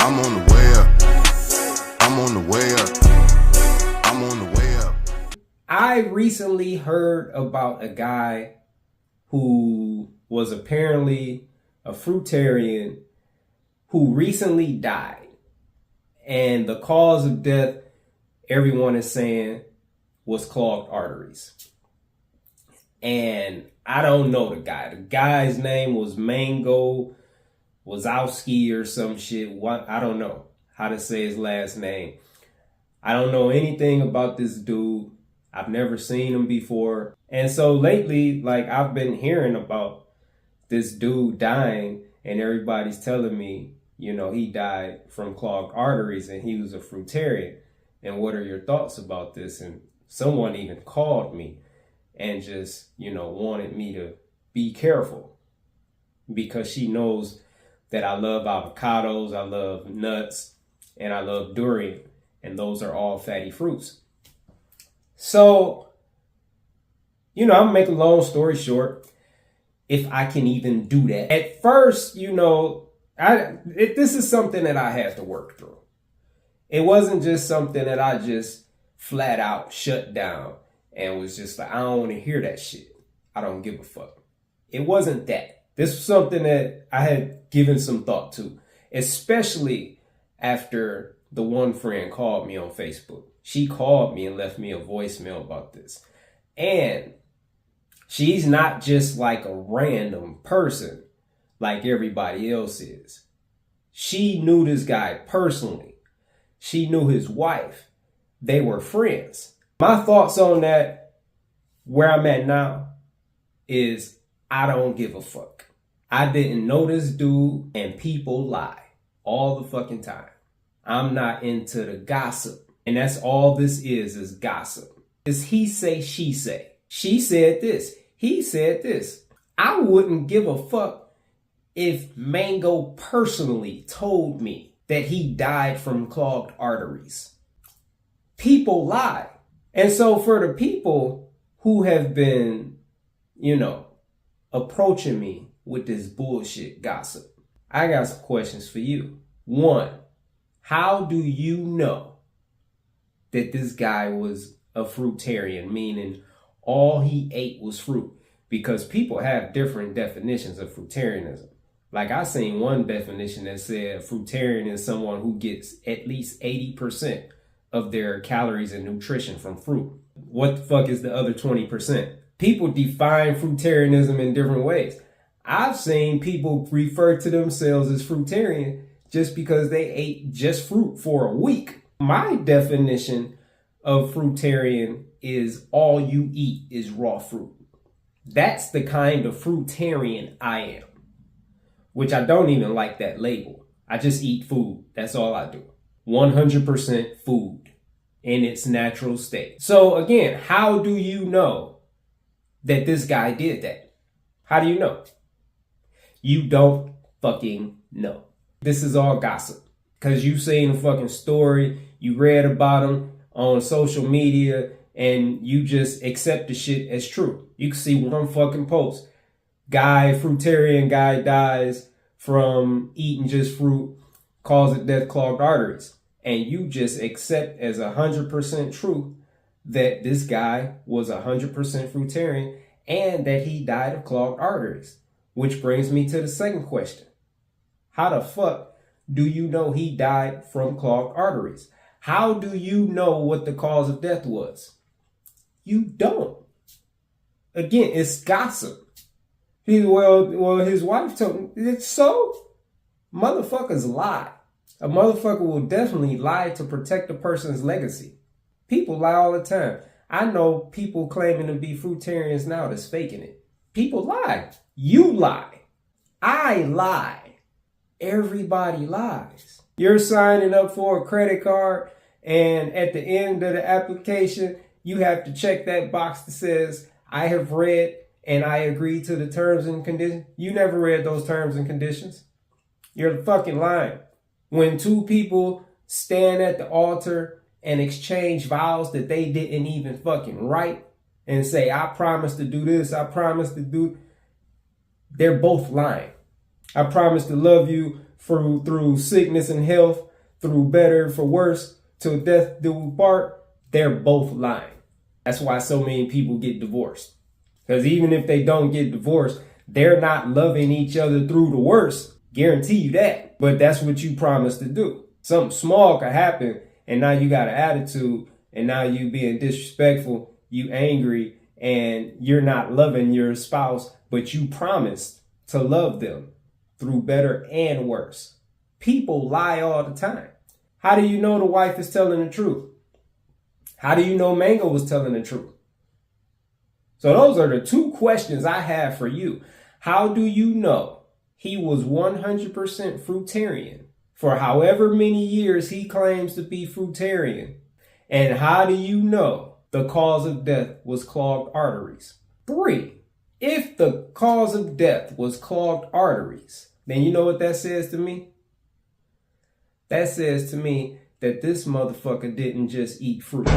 I'm on the way up. I'm on the way up. I'm on the way up. I recently heard about a guy who was apparently a fruitarian who recently died. And the cause of death, everyone is saying, was clogged arteries. And I don't know the guy. The guy's name was Mango Wazowski or some shit. What? I don't know how to say his last name. I don't know anything about this dude. I've never seen him before. And so lately, like, I've been hearing about this dude dying, and everybody's telling me, you know, he died from clogged arteries and he was a fruitarian. And what are your thoughts about this? And someone even called me and just, you know, wanted me to be careful because she knows that I love avocados, I love nuts, and I love durian. And those are all fatty fruits. So, you know, I'm making a long story short, if I can even do that. At first, you know, this is something that I had to work through. It wasn't just something that I just flat out shut down and was just like, I don't want to hear that shit. I don't give a fuck. It wasn't that. This was something that I had given some thought to, especially after the one friend called me on Facebook. She called me and left me a voicemail about this. And she's not just like a random person like everybody else is. She knew this guy personally. She knew his wife. They were friends. My thoughts on that, where I'm at now, is I don't give a fuck. I didn't know this dude, and people lie all the fucking time. I'm not into the gossip. And that's all this is gossip. It's he say, she say. She said this. He said this. I wouldn't give a fuck if Mango personally told me that he died from clogged arteries. People lie. And so for the people who have been, you know, approaching me with this bullshit gossip, I got some questions for you. One, how do you know that this guy was a fruitarian, meaning all he ate was fruit? Because people have different definitions of fruitarianism. Like, I seen one definition that said fruitarian is someone who gets at least 80% of their calories and nutrition from fruit. What the fuck is the other 20%? People define fruitarianism in different ways. I've seen people refer to themselves as fruitarian just because they ate just fruit for a week. My definition of fruitarian is all you eat is raw fruit. That's the kind of fruitarian I am, which I don't even like that label. I just eat food. That's all I do. 100% food in its natural state. So again, how do you know that this guy did that? How do you know? You don't fucking know. This is all gossip. Because you seen a fucking story, you read about him on social media, and you just accept the shit as true. You can see one fucking post. Fruitarian guy dies from eating just fruit, cause of death, clogged arteries. And you just accept as 100% true that this guy was 100% fruitarian and that he died of clogged arteries. Which brings me to the second question. How the fuck do you know he died from clogged arteries? How do you know what the cause of death was? You don't. Again, it's gossip. Well, his wife told me. It's so? Motherfuckers lie. A motherfucker will definitely lie to protect a person's legacy. People lie all the time. I know people claiming to be fruitarians now that's faking it. People lie. You lie. I lie. Everybody lies. You're signing up for a credit card, and at the end of the application, you have to check that box that says, I have read and I agree to the terms and conditions. You never read those terms and conditions. You're fucking lying. When two people stand at the altar and exchange vows that they didn't even fucking write and say, I promise to do this, I promise to do, they're both lying. I promise to love you through sickness and health, through better for worse, till death do we part, they're both lying. That's why so many people get divorced. Because even if they don't get divorced, they're not loving each other through the worst. Guarantee you that. But that's what you promised to do. Something small could happen, and now you got an attitude, and now you being disrespectful, you angry, and you're not loving your spouse, but you promised to love them through better and worse. People lie all the time. How do you know the wife is telling the truth? How do you know Mango was telling the truth? So those are the two questions I have for you. How do you know he was 100% fruitarian for however many years he claims to be fruitarian? And how do you know the cause of death was clogged arteries? 3, if the cause of death was clogged arteries, then you know what that says to me? That says to me that this motherfucker didn't just eat fruit.